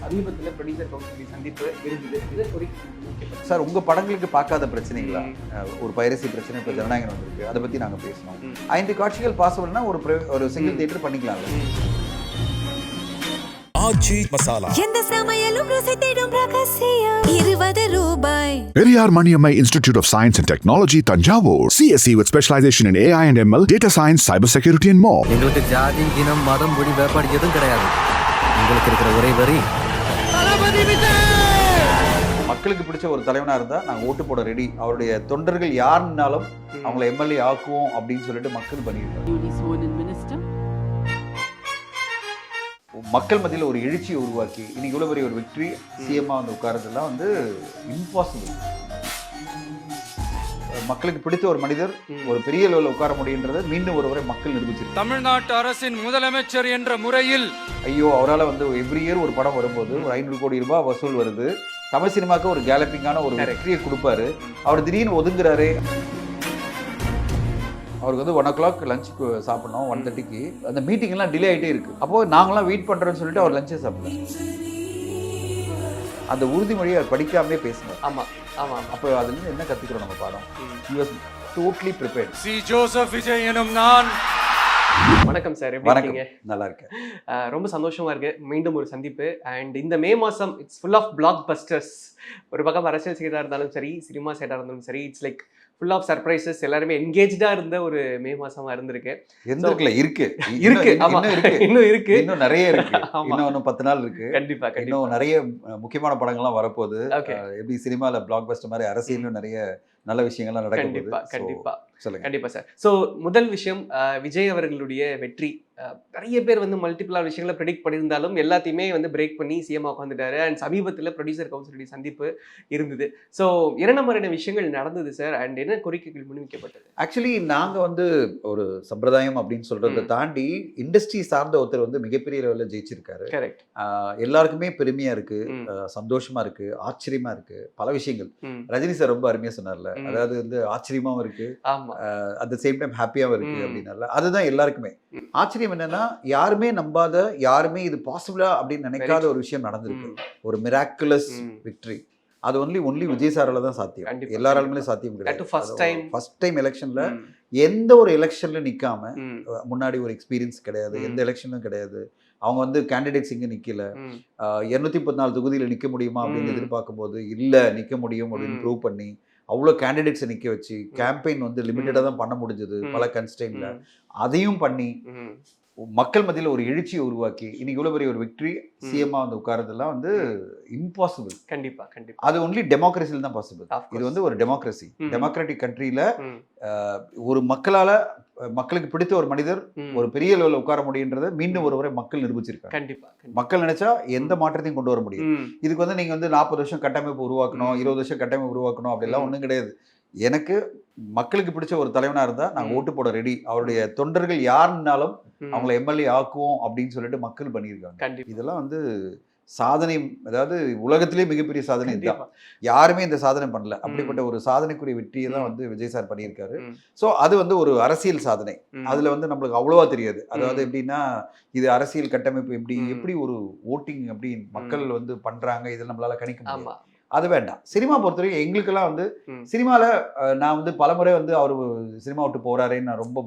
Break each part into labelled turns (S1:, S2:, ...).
S1: சமீபத்தில் producer council சந்திப்பு இருந்தது. இதை குறித்து
S2: சார் உங்கள் படங்களுக்கு பார்க்காத பிரச்சனைங்களா? ஒரு பைரசி பிரச்சனை இப்போ ஜனநாயகம் வந்திருக்கு, அதை பற்றி நாங்கள் பேசணும். 5 காட்சிகள் பாசிபிள்னா ஒரு சிங்கிள் தியேட்டர் பண்ணிக்கலாம்ல.
S3: ஆச்சி மசாலா
S4: எந்த சமையலும் ருசி தேடும் ரகசியம் 20 ரூபாய்.
S5: Periyar Maniammai Institute of Science and Technology, Tanjavur. CSE with specialization in AI and ML, data science, cybersecurity and more.
S6: எங்களுக்கு ஜாதி இனம் மதம் மொழி வேறுபாடு எதுவும் கிடையாது. உங்களுக்கு இருக்கிற ஒரே வரி
S2: மக்களுக்கு பிடிச்ச ஒரு தலைவனாக இருந்தால் நாங்கள் ஓட்டு போட ரெடி. அவருடைய தொண்டர்கள் யாருன்னாலும் அவங்கள எம்எல்ஏ ஆக்குவோம் அப்படின்னு சொல்லிட்டு மக்கள் பண்ணியிருக்காங்க. மக்கள் மத்தியில் ஒரு எழுச்சியை உருவாக்கி இன்னைக்கு இவ்வளோ பெரிய ஒரு வெற்றி சிஎம்மா வந்து உட்காரதெல்லாம் வந்து இம்பாசிபிள். மக்களுக்கு பிடித்த ஒரு மனிதர் ஒரு பெரிய லெவலில் உட்கார முடியுன்றதை மீண்டும் ஒருவரை மக்கள் நிரூபிச்சிருக்காங்க.
S7: தமிழ்நாட்டு அரசின் முதலமைச்சர் என்ற முறையில்
S2: ஐயோ அவரால் வந்து எவ்ரி இயர் ஒரு படம் வரும்போது ஒரு 500 கோடி ரூபாய் வசூல் வருது. தமிழ் சினிமாவுக்கு ஒரு கேலப்பிங்கான ஒரு வெற்றியை கொடுப்பாரு. அவர் திடீர்னு ஒதுங்குறாரு. அவருக்கு வந்து 1 o'clock லஞ்சுக்கு சாப்பிடணும், 1:30க்கு அந்த மீட்டிங் எல்லாம் டிலே ஆகிட்டே இருக்கு. அப்போ நாங்களாம் வெயிட் பண்றோம்னு சொல்லிட்டு அவர் லஞ்சே சாப்பிடல. அந்த உறுதிமொழியை அவர் படிக்காமலே பேசினார்.
S1: ஆமாம் ஆமாம்.
S2: அப்போ அதுலேருந்து என்ன கற்றுக்கிறோம் நம்ம பாடம்? He was totally prepared.
S7: C Joseph Vijay எனும் நான்.
S1: வணக்கம் சார், எப்படி இருக்கீங்க?
S2: நல்லா இருக்கேன்.
S1: ரொம்ப சந்தோஷமா இருக்கு மீண்டும் ஒரு சந்திப்பு. அண்ட் இந்த மே மாதம் it's full of blockbusters. ஒரு பக்கம் அரசியல் சைடாக இருந்தாலும் சரி, சினிமா சைடாக இருந்தாலும் சரி, it's like full of surprises. எல்லாருமே என்கேஜா இருந்த ஒரு மே மாசமா இருந்திருக்கு.
S2: இன்னும் நிறைய இருக்கு. இன்னும் 10 நாள் இருக்கு.
S1: கண்டிப்பா
S2: இன்னும் நிறைய முக்கியமான படங்கள்லாம் வரப்போகுது. எப்படி சினிமால பிளாக் பஸ்டர் மாதிரி அரசியலும் நிறைய நல்ல விஷயங்கள்லாம் நடக்கும்.
S1: கண்டிப்பா கண்டிப்பா சார். ஸோ முதல் விஷயம், விஜய் அவர்களுடைய வெற்றி. நிறைய பேர் வந்து மல்டிபிளான விஷயங்களை ப்ரெடிக்ட் பண்ணியிருந்தாலும் எல்லாத்தையுமே வந்து பிரேக் பண்ணி சிஎம்மா உட்காந்துட்டாரு. அண்ட் சமீபத்தில் ப்ரொடியூசர் கவுன்சிலுடைய சந்திப்பு இருந்தது. ஸோ என்ன மாதிரியான விஷயங்கள் நடந்தது சார்? அண்ட் என்ன கோரிக்கைகள் முன்வைக்கப்பட்டது?
S2: ஆக்சுவலி நாங்கள் வந்து ஒரு சம்பிரதாயம் அப்படின்னு சொல்றதை தாண்டி இண்டஸ்ட்ரி சார்ந்த ஒருத்தர் வந்து மிகப்பெரிய லெவலில் ஜெயிச்சிருக்காரு.
S1: கரெக்ட்.
S2: எல்லாருக்குமே பெருமையா இருக்கு, சந்தோஷமா இருக்கு, ஆச்சரியமா இருக்கு. பல விஷயங்கள் ரஜினி சார் ரொம்ப அருமையா சொன்னார்ல, அதாவது வந்து ஆச்சரியமாவும் இருக்கு, அட் த சேம் டைம் ஹாப்பியாவும் இருக்கு அப்படின்னால. அதுதான் எல்லாருக்குமே ஆச்சரியம். என்னன்னா யாருமே நம்பாத, யாருமே இது பாசிபிளா அப்படின்னு நினைக்காத ஒரு விஷயம் நடந்திருக்கு. ஒரு மிராக்குலஸ் விக்டரி. அது ஒன்லி விஜய் சாரால தான் சாத்தியம். எல்லாராலுமே சாத்தியம் கிடையாது. ஃபர்ஸ்ட் டைம் எலெக்ஷன்ல எந்த ஒரு எலெக்ஷன்ல நிக்காம, முன்னாடி ஒரு எக்ஸ்பீரியன்ஸ் கிடையாது, எந்த எலெக்ஷனும் கிடையாது. அவங்க வந்து கேண்டிடேட்ஸ் இங்க நிக்கல. 214 தொகுதியில நிக்க முடியுமா அப்படின்னு எதிர்பார்க்கும் போது இல்ல நிக்க முடியும் அப்படின்னு ப்ரூவ் பண்ணி அவ்வளோ கேண்டிடேட்ஸை நிற்க வச்சு கேம்பெயின் வந்து லிமிட்டடாக தான் பண்ண முடிஞ்சது பல கன்ஸ்டெயின்ல. அதையும் பண்ணி மக்கள் மத்தியில் ஒரு எழுச்சியை உருவாக்கி இன்னைக்கு இவ்வளோ பெரிய ஒரு வெற்றி சிஎம்மா வந்து உட்காரதெல்லாம் வந்து இம்பாசிபிள்.
S1: கண்டிப்பா கண்டிப்பா.
S2: அது ஒன்லி டெமோக்ரஸியில் தான் பாசிபிள். இது வந்து ஒரு டெமோக்ரஸி, டெமோக்ராட்டிக் கண்ட்ரியில ஒரு மக்களுக்கு பிடித்த ஒரு மனிதர் ஒரு பெரிய லெவலில் உட்கார முடியுன்றதை மீண்டும் ஒருவரை மக்கள் நிரூபிச்சிருக்காங்க.
S1: கண்டிப்பா. மக்கள்
S2: நினைச்சா எந்த மாற்றத்தையும் கொண்டு வர முடியும். இதுக்கு வந்து நீங்க வந்து 40 வருஷம் கட்டமைப்பு உருவாக்கணும், 20 வருஷம் கட்டமைப்பு உருவாக்கணும் அப்படிலாம் ஒன்றும் கிடையாது. எனக்கு மக்களுக்கு பிடிச்ச ஒரு தலைவனா இருந்தா நாங்கள் ஓட்டு போட ரெடி. அவருடைய தொண்டர்கள் யாருன்னாலும் அவங்கள எம்எல்ஏ ஆக்குவோம் அப்படின்னு சொல்லிட்டு மக்கள் பண்ணியிருக்காங்க. இதெல்லாம் வந்து சாதனை, அதாவது உலகத்திலே மிகப்பெரிய சாதனை இதுதான். யாருமே இந்த சாதனை பண்ணல. அப்படிப்பட்ட ஒரு சாதனைக்குரிய வெற்றியை தான் வந்து விஜய் சார் பண்ணியிருக்காரு. ஸோ அது வந்து ஒரு அரசியல் சாதனை. அதுல வந்து நம்மளுக்கு அவ்வளவா தெரியாது. அதாவது எப்படின்னா இது அரசியல் கட்டமைப்பு எப்படி ஒரு ஓட்டிங் எப்படி மக்கள் வந்து பண்றாங்க, இதில் நம்மளால கணிக்க முடியும். அது வேண்டாம். சினிமா பொறுத்தவரைக்கும் எங்களுக்கெல்லாம் வந்து சினிமாவில் நான் வந்து பலமுறை வந்து அவர் சினிமா விட்டு போகிறாரேன்னு நான் ரொம்ப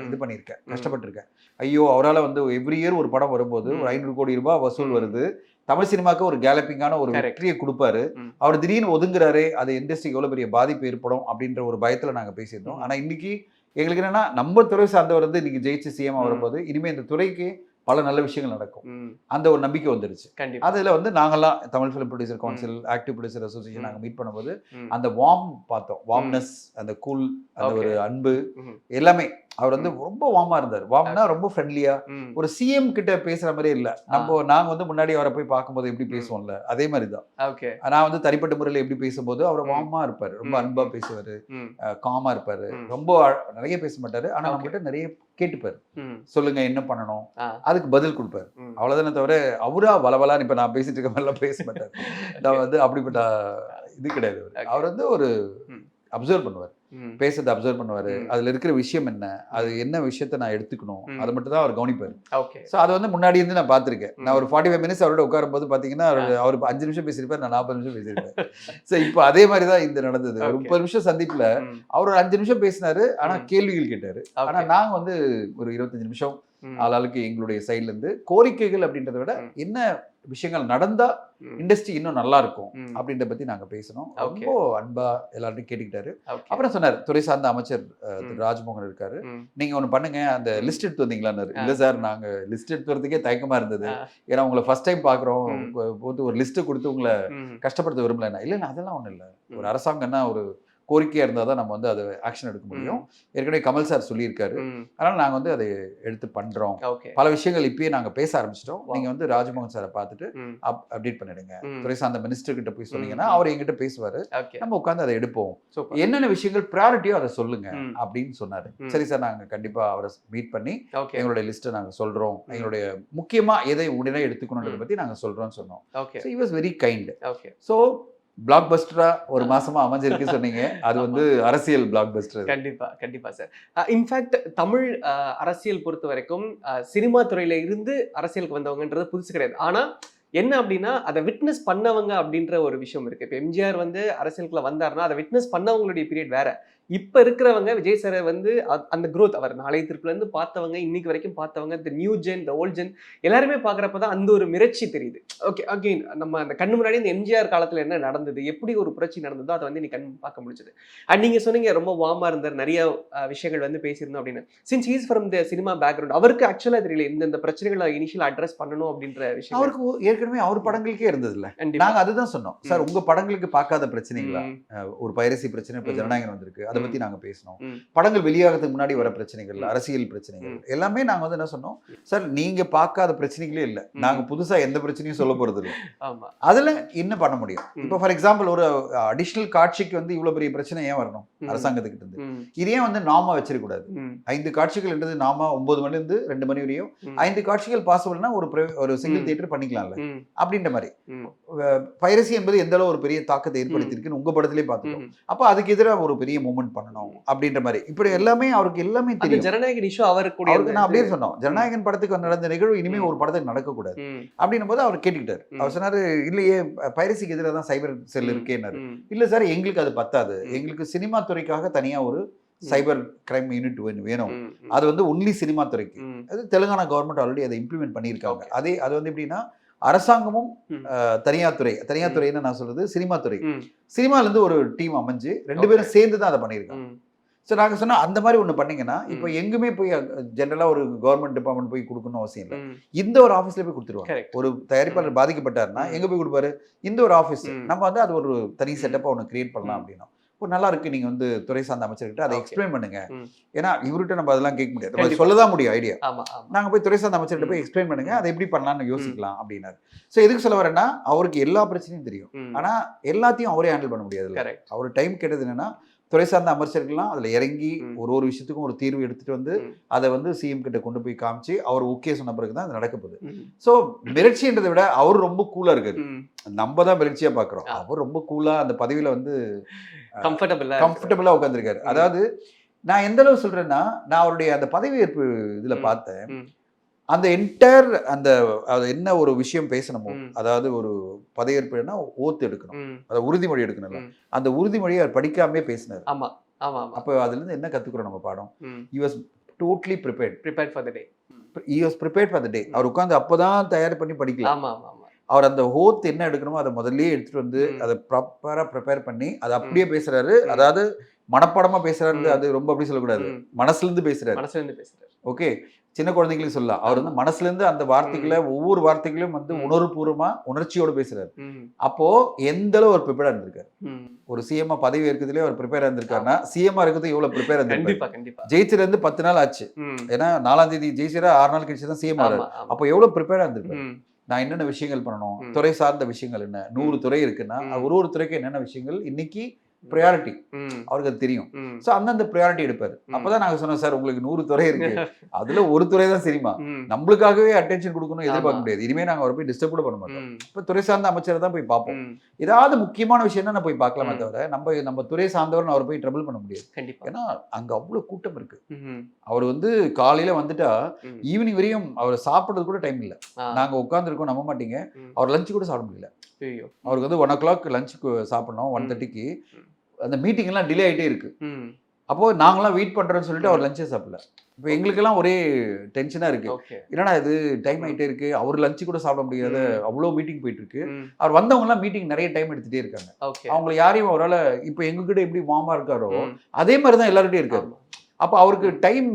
S2: இது பண்ணியிருக்கேன், கஷ்டப்பட்டிருக்கேன். ஐயோ அவரால் வந்து எவ்ரி இயர் ஒரு படம் வரும்போது ஒரு 500 கோடி ரூபாய் வசூல் வருது. தமிழ் சினிமாவுக்கு ஒரு கேலப்பிங்கான ஒரு வெற்றியை கொடுப்பாரு. அவர் திடீர்னு ஒதுங்குறாரு, அது இண்டஸ்ட்ரிக்கு எவ்வளோ பெரிய பாதிப்பு ஏற்படும் அப்படின்ற ஒரு பயத்தில் நாங்கள் பேசியிருந்தோம். ஆனால் இன்னைக்கு எங்களுக்கு என்னன்னா நம்ம துறை சார்ந்தவர் வந்து இன்னைக்கு ஜெயிச்சு சிஎம் வரும்போது இனிமேல் இந்த துறைக்கு பல நல்ல விஷயங்கள் நடக்கும், அந்த ஒரு நம்பிக்கை வந்துருச்சு. அதுல வந்து நாங்கெல்லாம் Tamil film producer council, active producer association நாங்கள் மீட் பண்ணும்போது அந்த வார்ம் பார்த்தோம். வார்ம்னஸ், அந்த கூல், அந்த ஒரு அன்பு எல்லாமே. அவர் வந்து ரொம்ப வார்மா இருந்தார். வார்ம்னா ரொம்ப ஃப்ரெண்ட்லியா, ஒரு சிஎம் கிட்ட பேசுற மாதிரியே இல்ல. நாங்க வந்து முன்னாடி அவரை போய் பார்க்கும்போது எப்படி பேசுவோம்ல அதே மாதிரிதான். நான் வந்து தனிப்பட்ட முறையில் எப்படி பேசும்போது அவர் வார்மா இருப்பாரு, ரொம்ப அன்பா பேசுவாரு, காமா இருப்பாரு, ரொம்ப நிறைய பேச மாட்டாரு. ஆனா நம்ம கிட்ட நிறைய கேட்டுப்பாரு, சொல்லுங்க என்ன பண்ணணும், அதுக்கு பதில் கொடுப்பாரு. அவ்வளவுதானே தவிர அவரா வளவலான்னு இப்ப நான் பேசிட்டு இருக்க மாதிரிலாம் பேச மாட்டாரு. நான் வந்து அப்படிப்பட்ட இது கிடையாது. அவர் வந்து ஒரு அப்சர்வ் பண்ணுவார். பேசுறதை அப்சர்வ் பண்ணுவாரு,
S1: ம்.
S2: அதுல இருக்கிற விஷயம் என்ன, அது என்ன விஷயத்த நான் எடுத்துக்கணும், அதை மட்டும் தான் அவர் கவனிப்பாரு.
S1: ஓகே.
S2: ஸோ அதை வந்து முன்னாடி இருந்து நான் பார்த்திருக்கேன். நான் ஒரு 45 மினிட்ஸ் அவரோட உட்காரும் போது பாத்தீங்கன்னா அவர் 5 நிமிஷம் பேசியிருப்பார், நான் 40 நிமிஷம் பேசியிருப்பேன். ஸோ இப்போ அதே மாதிரி தான் இந்த நடந்தது. ஒரு 30 நிமிஷம் சந்திப்புல அவர் ஒரு 5 நிமிஷம் பேசினாரு, ஆனா கேள்விகள் கேட்டாரு. ஆனா நாங்க வந்து ஒரு 25 நிமிஷம் ஆளாளுக்கு எங்களுடைய சைட்ல இருந்து கோரிக்கைகள் அப்படின்றத விட என்ன விஷயங்கள் நடந்தா இண்டஸ்ட்ரி இன்னும் நல்லா இருக்கும் அப்படின்ற பத்தி நாங்க பேசணும். ரொம்ப அன்பா எல்லார்ட்டையும் கேட்டுக்கிட்டாரு. அப்புறம் சொன்னார், துறை சார்ந்த அமைச்சர் திரு ராஜ்மோகன் இருக்காரு, நீங்க ஒண்ணு பண்ணுங்க, அந்த லிஸ்ட் எடுத்து வந்தீங்களான்னு. இல்ல சார், நாங்க லிஸ்ட் எடுத்து வரதுக்கே தயக்கமா இருந்தது, ஏன்னா உங்களை ஃபர்ஸ்ட் டைம் பாக்குறோம், போட்டு ஒரு லிஸ்ட் கொடுத்து உங்களை கஷ்டப்படுத்த விரும்பல. இல்ல அதெல்லாம் ஒண்ணும் இல்ல, ஒரு அரசாங்கம்னா ஒரு கோரிக்கையா இருந்தால் தான் நம்ம வந்து அதை ஆக்ஷன் எடுக்க முடியும். ஏற்கனவே கமல் சார் சொல்லியிருக்காரு, அதனால நாங்க வந்து அதை எடுத்து பண்றோம். பல விஷயங்கள் இப்பயே நாங்க பேச ஆரம்பிச்சிட்டோம். நீங்க வந்து ராஜ்மோகன் சாரை பார்த்துட்டு அப்டேட் பண்ணிடுங்க, துறை சார்ந்த மினிஸ்டர் கிட்ட போய் சொன்னீங்கன்னா அவர் எங்கிட்ட பேசுவாரு, நம்ம உட்காந்து அதை எடுப்போம், என்னென்ன விஷயங்கள் ப்ரையாரிட்டியோ அதை சொல்லுங்க அப்படின்னு சொன்னாரு. சரி சார், நாங்க கண்டிப்பா அவரை மீட் பண்ணி எங்களுடைய லிஸ்ட்டை நாங்க சொல்றோம், எங்களுடைய முக்கியமா எதை உடனே எடுத்துக்கணுன்றதை பத்தி நாங்க சொல்றோம்னு சொன்னோம். So he was very kind. So பிளாக் பஸ்டரா ஒரு மாசமா அமைஞ்சிருக்கு சொன்னீங்க, அது வந்து அரசியல் பிளாக் பஸ்டர்.
S1: கண்டிப்பா கண்டிப்பா சார். இன்ஃபேக்ட் தமிழ் அரசியல் பொறுத்த வரைக்கும் சினிமா துறையில இருந்து அரசியலுக்கு வந்தவங்கன்றது புதுசு கிடையாது. ஆனா என்ன அப்படின்னா அதை விட்னஸ் பண்ணவங்க அப்படின்ற ஒரு விஷயம் இருக்கு. இப்போ எம்ஜிஆர் வந்து அரசியலுக்குள்ள வந்தாருன்னா அதை விட்னஸ் பண்ணவங்களுடைய பீரியட் வேற. இப்ப இருக்கிறவங்க விஜய் சாரை வந்து அந்த growth, அவர் நாளையத்திற்குல இருந்து பார்த்தவங்க, இன்னைக்கு வரைக்கும் பார்த்தவங்க, இந்த நியூ ஜென், இந்த ஓல்ட் ஜென் எல்லாருமே பாக்குறப்பதான் அந்த ஒரு மிரட்சி தெரியுது. ஓகே, அகெயின் நம்ம அந்த கண்ணு முன்னாடி இந்த எம்ஜிஆர் காலத்துல என்ன நடந்தது, எப்படி ஒரு புரட்சி நடந்ததோ அதை வந்து நீ கண் பார்க்க முடிஞ்சது. அண்ட் நீங்க சொன்னீங்க ரொம்ப வார்மா இருந்தார், நிறைய விஷயங்கள் வந்து பேசியிருந்தோம் அப்படின்னு. Since he's from the cinema background, அவருக்கு ஆக்சுவலா தெரியல இந்த பிரச்சனைகளை இனிஷியல் அட்ரஸ் பண்ணணும் அப்படின்ற விஷயம்.
S2: அவருக்கு ஏற்கனவே அவர் படங்களுக்கே இருந்தது இல்ல. நாங்க அதுதான் சொன்னோம், சார் உங்க படங்களுக்கு பார்க்காத பிரச்சனைகளா, ஒரு பைரசி பிரச்சனை இப்ப ஜனநாயகம் வந்திருக்கு, அதை பத்தி நாங்க பேசணும். படங்கள் வெளியாகிறதுக்கு முன்னாடி வர பிரச்சனைகள், அரசியல் பிரச்சனைகள் எல்லாமே நாங்க வந்து என்ன சொன்னோம், சார் நீங்க பார்க்காத பிரச்சனைகளே இல்ல, நாங்க புதுசா எந்த பிரச்சனையும் சொல்ல போறது இல்லை. அதுல என்ன பண்ண முடியும்? இப்போ ஃபார் எக்ஸாம்பிள் ஒரு அடிஷனல் காட்சிக்கு வந்து இவ்வளவு பெரிய பிரச்சனை ஏன் வரணும் அரசாங்கத்துக்கிட்ட இருந்து? இது ஏன் வந்து நாமா வச்சிருக்க கூடாது? 5 காட்சிகள் என்றது நாமா 9 மணில இருந்து 2 மணி வரையும் 5 காட்சிகள் பாசிபிள்னா ஒரு சிங்கிள் தியேட்டர் பண்ணிக்கலாம்ல அப்படின்ற மாதிரி. பைரசி என்பது எந்த அளவு ஒரு பெரிய தாக்கத்தை ஏற்படுத்தியிருக்குன்னு உங்க படத்திலே பார்த்துட்டோம். அப்ப அதுக்கு எதிராக ஒரு பெரிய மூவ்மெண்ட் பண்ணணும் அப்படின்ற மாதிரி. இப்படி எல்லாமே அவருக்கு எல்லாமே தெரியும்.
S1: ஜனநாயகன் இஷ்யூ அவருக்கு
S2: நான் அப்படியே சொன்னோம், ஜனநாயகன் படத்துக்கு நடந்த நிகழ்வு இனிமே ஒரு படத்துக்கு நடக்கக்கூடாது அப்படின்னும் போது அவர் கேட்டுக்கிட்டாரு. அவர் சொன்னாரு, இல்லையே பைரசிக்கு எதிராக தான் சைபர் செல் இருக்கேன்னாரு. இல்ல சார், எங்களுக்கு அது பத்தாது, எங்களுக்கு சினிமா துறைக்காக தனியா ஒரு சைபர் கிரைம் யூனிட் வேணும், அது வந்து ஒன்லி சினிமா துறைக்கு. அது தெலுங்கானா கவர்மெண்ட் ஆல்ரெடி அதை இம்ப்ளிமெண்ட் பண்ணியிருக்காங்க. அது வந்து எப்படின்னா அரசாங்கமும் தனியார் துறைன்னு நான் சொல்றது சினிமா துறை, சினிமால இருந்து ஒரு டீம் அமைஞ்சு 2 பேரும் சேர்ந்து தான் அதை பண்ணியிருக்காங்க. ஸோ நாங்கள் சொன்னால் அந்த மாதிரி ஒன்று பண்ணீங்கன்னா இப்போ எங்குமே போய் ஜென்ரலாக ஒரு கவர்மெண்ட் டிபார்ட்மெண்ட் போய் கொடுக்கணும் அவசியம் இல்லை, இந்த ஒரு ஆஃபீஸில் போய் கொடுத்துருவாங்க. ஒரு தயாரிப்பாளர் பாதிக்கப்பட்டாருன்னா எங்கே போய் கொடுப்பாரு? இந்த ஒரு ஆஃபீஸ். நம்ம வந்து அது ஒரு தனி செட்டப்பாக ஒன்று கிரியேட் பண்ணலாம் அப்படின்னா இப்போ நல்லா இருக்கு. நீங்க வந்து துறை சார்ந்த அமைச்சர்கிட்ட அதை எக்ஸ்பிளைன் பண்ணுங்க, ஏன்னா இவர்கிட்ட நம்ம அதெல்லாம் கேட்க முடியாது, நம்ம சொல்லதான் முடியும் ஐடியா. நாங்க போய் துறை சார்ந்த அமைச்சர்கிட்ட போய் எக்ஸ்பிளைன் பண்ணுங்க, அதை எப்படி பண்ணலாம்னு யோசிக்கலாம் அப்படின்னாரு. ஸோ எதுக்கு சொல்ல வரேன்னா, அவருக்கு எல்லா பிரச்சனையும் தெரியும், ஆனா எல்லாத்தையும் அவரே ஹேண்டில் பண்ண முடியாது. அவர் டைம் கேட்டது என்னன்னா, துறை சார்ந்த அமைச்சர்கள்லாம் அதில் இறங்கி ஒரு விஷயத்துக்கும் ஒரு தீர்வு எடுத்துட்டு வந்து அதை வந்து சிஎம் கிட்ட கொண்டு போய் காமிச்சு அவர் ஓகே சொன்ன பிறகு தான் அது நடக்க போகுது. ஸோ மிரட்சின்றதை விட அவர் ரொம்ப கூலா இருக்காரு, நம்ம தான் மிரட்சியா பாக்குறோம். அவர் ரொம்ப கூலா அந்த பதவியில வந்து கம்ஃபர்டபுளா உட்காந்துருக்காரு. அதாவது நான் எந்த அளவு சொல்றேன்னா, நான் அவருடைய அந்த பதவியேற்பு இதுல பார்த்தேன், அந்த என்டையர் அந்த என்ன ஒரு விஷயம் பேசணுமோ, அதாவது ஒரு பதவியேற்புனா ஓத்து எடுக்கணும், அதை உறுதிமொழி எடுக்கணும்ல, அந்த உறுதிமொழியை அவர் படிக்காமே பேசினார். அப்போ அதுல இருந்து என்ன கத்துக்கிறோம் நம்ம பாடம்? he was totally prepared for the day. he was prepared for the day. அவர் உட்கார்ந்து அப்பதான் தயார் பண்ணி படிக்கலாம். அவர் அந்த ஓத் என்ன எடுக்கணுமோ அதை முதல்லயே எடுத்துட்டு வந்து அதை ப்ராப்பரா ப்ரிப்பேர் பண்ணி அதை அப்படியே பேசுறாரு. அதாவது மனப்பாடமா பேசுறாரு, அது ரொம்ப அப்படி சொல்லக்கூடாது, மனசுல இருந்து பேசுறாரு. ஓகே, சின்ன குழந்தைங்களுக்கு சொல்லலாம், அவர் வந்து மனசுல இருந்து அந்த வார்த்தைகளை ஒவ்வொரு வார்த்தைகளும் வந்து உணர்வுபூர்வமா உணர்ச்சியோட பேசுறாரு. அப்போ எந்த அளவு ஒரு ப்ரிப்பேரா இருந்திருக்காரு. ஒரு சிஎம்மா பதவி இருக்கிறதுலே அவர் ப்ரிப்பேரா இருந்திருக்காருன்னா சிஎம்மா இருக்கிறது எவ்வளவு ப்ரிப்பேரா இருந்திருக்காரு. ஜெயிச்சில இருந்து 10 நாள் ஆச்சு, ஏன்னா 4ஆம் தேதி ஜெயிச்சிரா 6 நாள் கழிச்சு தான் சிஎம் ஆறாரு. அப்போ எவ்வளவு ப்ரிப்பேரா இருந்திருக்காரு. நான் என்னென்ன விஷயங்கள் பண்ணணும், துறை சார்ந்த விஷயங்கள் என்ன, 100 துறை இருக்குன்னா ஒரு துறைக்கு என்னென்ன விஷயங்கள் இன்னைக்கு ப்ரையாரிட்டி
S1: ம்.
S2: அவருக்கு அது தெரியும்.
S1: ம்.
S2: ஸோ அந்தந்த ப்ரையாரிட்டி எடுப்பாரு. அப்பதான் நாங்க சொன்னோம் சார் உங்களுக்கு 100 துறை இருக்கு, அதுல ஒரு துறை தான் சினிமா,
S1: ம்.
S2: நம்மளுக்காகவே அட்டென்ஷன் கொடுக்கணும் எதிர்பார்க்க
S1: ஆமா.
S2: முடியாது. இனிமே நாங்க அவரை போய் டிஸ்டர்ப் கூட பண்ண மாட்டோம்.
S1: ம்.
S2: இப்போ துறை சார்ந்த அமைச்சரை தான் போய் பார்ப்போம்.
S1: ம்.
S2: ஏதாவது முக்கியமான விஷயம் தான் போய் பார்க்கலாமே
S1: ம்.
S2: தவிர நம்ம துறை சார்ந்தவர்னு அவரை போய் ட்ரபிள் பண்ண முடியாது.
S1: கண்டிப்பா.
S2: ஏன்னா அங்க அவ்வளவு கூட்டம் இருக்கு.
S1: ம்.
S2: அவர் காலையில வந்துட்டா
S1: ம்.
S2: ஈவினிங் வரையும் அவர் சாப்பிடுறது கூட டைம் இல்ல.
S1: ஆ.
S2: நாங்க உட்காந்துருக்கோம், நம்ப மாட்டீங்க,
S1: ம்.
S2: அவர் லஞ்ச் கூட சாப்பிட முடியல.
S1: ஐயோ.
S2: அவருக்கு 1 o'clock லஞ்சுக்கு சாப்பிடணும், 1:30க்கு அந்த மீட்டிங் எல்லாம் டிலே ஆயிட்டே இருக்கு.
S1: ம்.
S2: அப்போ நாங்களாம் வெயிட் பண்றோம்னு சொல்லிட்டு அவர் லஞ்சே சாப்பிடல. இப்போ எங்களுக்கெல்லாம் ஒரே டென்ஷனா இருக்கு.
S1: ஓகே.
S2: என்னடா இது டைம் ஆயிட்டே இருக்கு, அவர் லஞ்சு கூட சாப்பிட முடியாத அவ்வளோ மீட்டிங் போயிட்டு இருக்கு.
S1: ம்.
S2: அவர் வந்தவங்க எல்லாம் மீட்டிங் நிறைய டைம் எடுத்துட்டே இருக்காங்க.
S1: ஓகே.
S2: அவங்கள யாரையும் அவரால் இப்போ எங்ககிட்ட எப்படி வார்மா இருக்காரோ
S1: ம்.
S2: அதே மாதிரி தான் எல்லார்கிட்டயும் இருக்காரு.
S1: ஆமா.
S2: அப்போ அவருக்கு டைம்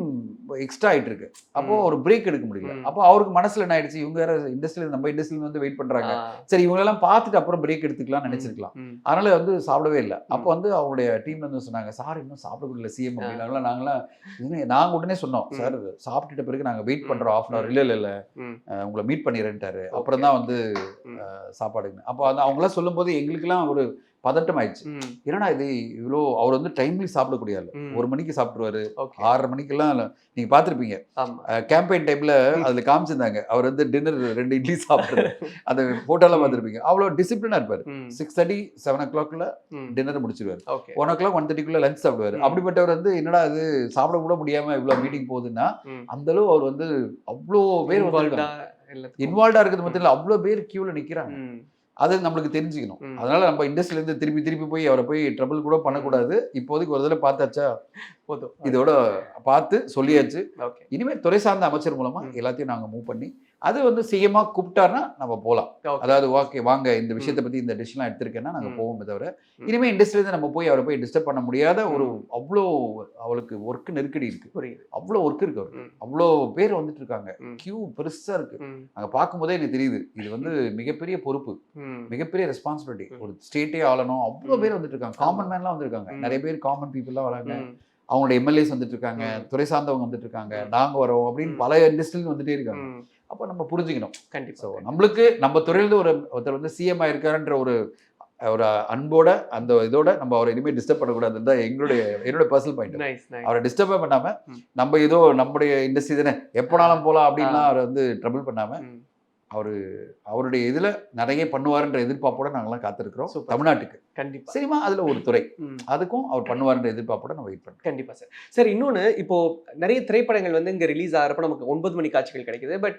S2: எக்ஸ்ட்ரா ஆயிட்டு இருக்கு. அப்போ ஒரு பிரேக் எடுக்க முடியல.
S1: ம்.
S2: அப்போ அவருக்கு மனசுல என்ன ஆயிடுச்சு, இவங்க வேற இண்டஸ்ட்ரியில நம்ம இண்டஸ்ட்ரியில வந்து வெயிட் பண்றாங்க,
S1: ஆ.
S2: சரி இவங்க எல்லாம் பார்த்துட்டு அப்புறம் பிரேக் எடுத்துக்கலாம் நினைச்சிருக்கலாம்.
S1: ம்.
S2: அதனால சாப்பிடவே இல்லை. அப்போ அவங்களுடைய டீம்ல இருந்து சொன்னாங்க, சார் இன்னும் சாப்பிட முடியல சிஎம் அப்படின்னாங்களா. நாங்க உடனே சொன்னோம், சார் சாப்பிட்டுட்ட பிறகு நாங்க வெயிட் பண்றோம் 1/2 hour. இல்ல
S1: ம்.
S2: உங்களை மீட் பண்ணிடுறேன்ட்டாரு. அப்புறம் தான் சாப்பாடுங்க. அப்போ அவங்களாம் சொல்லும் போது எங்களுக்கெல்லாம் ஒரு பதட்டம் ஆயிடுச்சு.
S1: ம்.
S2: என்னடா இது இவ்வளோ, அவர் டைம்லி சாப்பிடக்கூடிய ஆளு.
S1: ம்.
S2: 1 மணிக்கு சாப்பிடுவாரு,
S1: ஓகே.
S2: 6:30 மணிக்கெல்லாம் நீங்க பார்த்துருப்பீங்க
S1: ஆமா.
S2: கேம்பெயின் டைம்ல அதுல காமிச்சிருந்தாங்க. அவர் டின்னர் 2 இட்லி சாப்பிட்றாரு. அந்த போட்டோலாம் பார்த்துருப்பீங்க. அவ்வளோ டிசிப்ளினா இருப்பாரு.
S1: ம்.
S2: 6:30 7 o'clockல
S1: ம்.
S2: டின்னர் முடிச்சிருவாரு.
S1: ஓகே.
S2: 1 o'clock 1:30க்குள்ள லஞ்ச் சாப்பிடுவாரு. அப்படிப்பட்டவர் என்னடா இது சாப்பிட கூட முடியாம இவ்வளவு மீட்டிங் போகுதுன்னா
S1: ம்.
S2: அந்த அளவு அவர் அவ்வளோ பேர்
S1: Involved-ஆ எல்லாத்துக்கும்.
S2: இன்வால்வ்டா இருக்கிறது மட்டும் இல்ல, அவ்வளோ பேர் கியூல நிக்கிறாங்க.
S1: ம்.
S2: அது நம்மளுக்கு தெரிஞ்சுக்கணும்.
S1: ம்.
S2: அதனால நம்ம இண்டஸ்ட்ரியில இருந்து திருப்பி போய் அவரை போய் ட்ரபிள் கூட பண்ணக்கூடாது. இப்போதைக்கு ஒரு தடவை பார்த்தாச்சா,
S1: போதும்.
S2: இதோட பார்த்து சொல்லியாச்சு.
S1: ஓகே.
S2: இனிமேல் துறை சார்ந்த அமைச்சர் மூலமா எல்லாத்தையும் நாங்க மூவ் பண்ணி அது சிஎம்மா கூப்பிட்டாருன்னா நம்ம போகலாம்.
S1: ஓகே.
S2: அதாவது ஓகே வாங்க இந்த விஷயத்தை பத்தி இந்த டிசிஷன்லாம் எடுத்திருக்கேன்னா நாங்க
S1: ம்.
S2: போவோமே தவிர இனிமே இண்டஸ்ட்ரியில நம்ம போய் அவரை போய் டிஸ்டர்ப் பண்ண முடியாத அவ்வளோ அவளுக்கு ஒர்க் நெருக்கடி இருக்கு.
S1: புரியுது.
S2: அவ்வளோ ஒர்க் இருக்கு அவருக்கு.
S1: ம்.
S2: அவ்வளோ பேர் வந்துட்டு இருக்காங்க.
S1: ம்.
S2: கியூ பெருசா இருக்கு.
S1: ம்.
S2: அங்க பார்க்கும்போதே எனக்கு தெரியுது இது மிகப்பெரிய பொறுப்பு,
S1: ம்.
S2: மிகப்பெரிய ரெஸ்பான்சிபிலிட்டி. ஒரு ஸ்டேட்டே ஆளணும். அவ்வளோ பேர் வந்துட்டு இருக்காங்க. காமன் மேன்லாம் வந்திருக்காங்க.
S1: ம்.
S2: நிறைய பேர் காமன் பீப்புள்லாம் வராங்க.
S1: ம்.
S2: அவங்களோட எம்எல்ஏஸ் வந்துட்டு இருக்காங்க, துறை சார்ந்தவங்க வந்துட்டு இருக்காங்க, நாங்க வரோம் அப்படின்னு பல இண்டஸ்ட்ரியில வந்துட்டே இருக்காங்க.
S1: ம்.
S2: அப்போ நம்ம புரிஞ்சுக்கணும்.
S1: கண்டிப்பா.
S2: ஸோ நம்மளுக்கு நம்ம துறையிலிருந்து ஒருத்தர் சிஎம் ஆயிருக்காருன்ற ஒரு அன்போட அந்த இதோட நம்ம அவரை இனிமேல் டிஸ்டர்ப் பண்ணக்கூடாதுன்னு தான் என்னோட பர்சனல் பாயிண்ட்.
S1: Nice nice.
S2: அவரை டிஸ்டர்பே பண்ணாம நம்ம நம்முடைய இண்டஸ்ட்ரி தானே எப்போனாலும் போகலாம் அப்படின்லாம் அவரை ட்ரபிள் பண்ணாம
S1: ம்.
S2: அவருடைய இதுல நிறைய பண்ணுவாருன்ற எதிர்பார்ப்போட நாங்கெல்லாம் காத்திருக்கிறோம்.
S1: Super.
S2: தமிழ்நாட்டுக்கு
S1: கண்டிப்பா.
S2: சினிமா அதுல ஒரு துறை,
S1: ம்.
S2: அதுக்கும் அவர் பண்ணுவாருன்ற எதிர்பார்ப்போட நம்ம வெயிட் பண்றோம்.
S1: கண்டிப்பா சார். சார் இன்னொன்னு, இப்போ நிறைய திரைப்படங்கள் இங்க ரிலீஸ் ஆகிறப்ப நமக்கு 9 மணி காட்சிகள் கிடைக்குது. பட்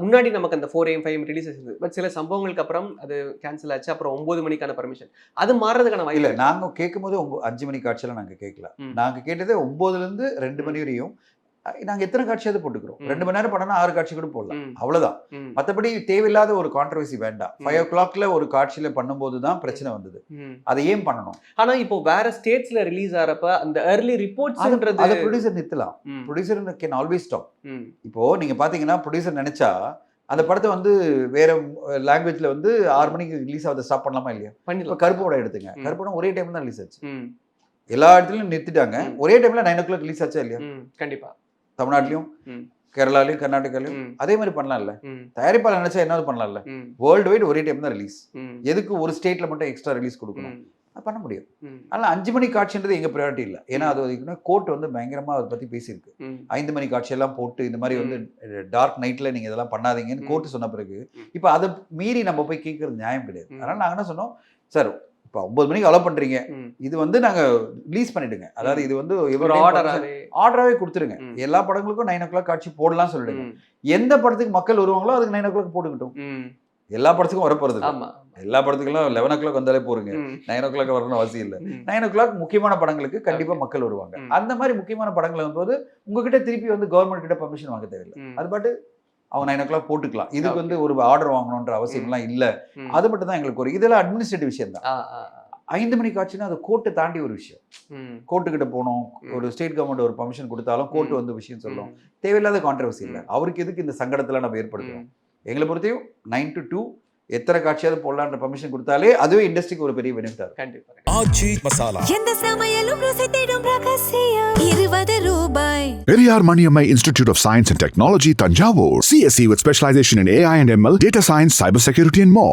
S1: முன்னாடி நமக்கு அந்த 4 AM 5 AM ரிலீஸ் இருந்தது. பட் சில சம்பவங்களுக்கு அப்புறம் அது கேன்சல் ஆச்சு. அப்புறம் 9 மணிக்கான பர்மிஷன் அது மாறுறதுக்கான வாய்ப்பு
S2: இல்ல நாங்க கேட்கும் போது 5 மணி காட்சியெல்லாம் நாங்க கேட்கல.
S1: ம்.
S2: நாங்க கேட்டதே 9ல இருந்து 2 மணி வரையும். நாங்க எத்தனை காட்சியாவது போட்டுக்கிறோம். 2 மணி நேரம் படம்னா 6 காட்சி கூட போடலாம்.
S1: ம்.
S2: அவ்வளவுதான்.
S1: ம்.
S2: மற்றபடி தேவையில்லாத ஒரு கான்ட்ரவர்சி வேண்டாம்.
S1: ம்.
S2: 5 o'clockல ஒரு காட்சியில பண்ணும்போது தான் பிரச்சனை வந்தது.
S1: ம்.
S2: அதை ஏன் பண்ணணும்?
S1: ஆனா இப்போ வேற ஸ்டேட்ஸ்ல ரிலீஸ் ஆறப்ப அந்த early reportsன்றது
S2: அதை ப்ரொடியூசர் நிறுத்தலாம்.
S1: ம்.
S2: Producer can always stop.
S1: ம்.
S2: இப்போ நீங்க பாத்தீங்கன்னா ப்ரொடியூசர் நினைச்சா அந்த படத்தை வேற லாங்குவேஜ்ல 6 மணிக்கு ரிலீஸ் ஆகுது ஸ்டாப் பண்ணலாமா இல்லையா? இப்போ
S1: பண்ணிடலாம்.
S2: கருப்பு படம் எடுத்துங்க.
S1: ம்.
S2: கருப்பு படம் ஒரே டைம் தான் ரிலீஸ் ஆச்சு.
S1: ம்.
S2: எல்லா இடத்துலயும் நிறுத்திட்டாங்க.
S1: ம்.
S2: ஒரே டைம்ல 9 o'clock ரிலீஸ் ஆச்சா இல்லையா?
S1: ம். கண்டிப்பா.
S2: தமிழ்நாட்டிலையும்
S1: ம்.
S2: கேரளாலையும் கர்நாடகாலையும்
S1: ம்.
S2: அதே மாதிரி பண்ணலாம்ல.
S1: ம்.
S2: தயாரிப்பாளர் நினைச்சா என்ன பண்ணலாம்ல.
S1: ம்.
S2: வேர்ல்டு வைட் ஒரே டைம் தான் ரிலீஸ்.
S1: ம்.
S2: எதுக்கு ஒரு ஸ்டேட்ல மட்டும் எக்ஸ்ட்ரா ரிலீஸ் கொடுக்கணும்?
S1: ம்.
S2: அது பண்ண முடியும்.
S1: ம்.
S2: அதனால 5 மணி காட்சின்றது எங்க ப்ரையாரிட்டி இல்லை. ஏன்னா அது கோர்ட் பயங்கரமா அதை பத்தி பேசியிருக்கு.
S1: ம்.
S2: 5 மணி காட்சியெல்லாம் போட்டு இந்த மாதிரி டார்க் நைட்ல நீங்க இதெல்லாம் பண்ணாதீங்கன்னு
S1: ம்.
S2: கோர்ட் சொன்ன பிறகு
S1: ம்.
S2: இப்போ அதை மீறி நம்ம போய் கேட்கறது நியாயம் கிடையாது.
S1: ம்.
S2: அதனால நாங்க என்ன சொன்னோம், சார் இப்போ 9 மணிக்கு அலோ பண்றீங்க,
S1: ம்.
S2: இது நாங்க ரிலீஸ் பண்ணிடுங்க. அதாவது இது
S1: ஒரு ஆர்டராவே
S2: ஆர்டராகவே கொடுத்துருங்க.
S1: ம்.
S2: எல்லா படங்களுக்கும் 9 o'clock காட்சி போடலாம் சொல்லிடுங்க.
S1: ம்.
S2: எந்த படத்துக்கு மக்கள் வருவாங்களோ அதுக்கு 9 o'clock போட்டுக்கிட்டோம்.
S1: ம்.
S2: எல்லா படத்துக்கும் வரப்போறது இல்ல.
S1: ஆமா.
S2: எல்லா படத்துக்கெல்லாம் 11 o'clock வந்தாலே போருங்க.
S1: ம்.
S2: 9 o'clock வரணும்னு அவசியம் இல்லை.
S1: ம்.
S2: 9 o'clock முக்கியமான படங்களுக்கு கண்டிப்பா
S1: Okay.
S2: மக்கள் வருவாங்க.
S1: ம்.
S2: அந்த மாதிரி முக்கியமான படங்களை வரும்போது உங்ககிட்ட திருப்பி கவர்மெண்ட் கிட்ட பர்மிஷன் வாங்க தேவையில்லை.
S1: ம்.
S2: அது பாட்டு அவங்க 9 o'clock போட்டுக்கலாம். இதுக்கு
S1: Okay.
S2: ஒரு ஆர்டர் வாங்கணுன்ற அவசியம் எல்லாம் இல்ல.
S1: ம்.
S2: அது மட்டும் தான் எங்களுக்கு இதெல்லாம் அட்மினிஸ்ட்ரேட்டிவ் விஷயம் தான்.
S1: ஆ, ஆ, ஆ.
S2: 5 மணி காட்சினா அது கோர்ட்டை தாண்டி ஒரு விஷயம்.
S1: ம்.
S2: கோர்ட்டுக்கிட்ட போனோம்,
S1: ம்.
S2: ஒரு ஸ்டேட் கவர்மெண்ட் ஒரு பர்மிஷன் கொடுத்தாலும் கோர்ட்
S1: ம்.
S2: விஷயம் சொல்லும்.
S1: ம்.
S2: தேவையில்லாத கான்ட்ரவர்சி இல்லை.
S1: ம்.
S2: அவருக்கு எதுக்கு இந்த சங்கடத்துல நம்ம ஏற்படுத்தணும்?
S1: ம்.
S2: எங்களை பொறுத்தையும் 9 to 2 எத்தனை காட்சியாவது போடலான்ற பர்மிஷன் கொடுத்தாலே அதுவே இண்டஸ்ட்ரிக்கு ஒரு பெரிய பெனிஃபிட் இருக்கும்.
S1: கண்டிப்பா.
S5: ஆச்சி மசாலா.
S4: எந்த சமையலும் ருசி தேடும் ரகசியம் 20 ரூபாய்.
S5: Periyar Maniammai Institute of Science and Technology, Tanjavur. CSE with specialization in AI and ML, data science, cybersecurity and more.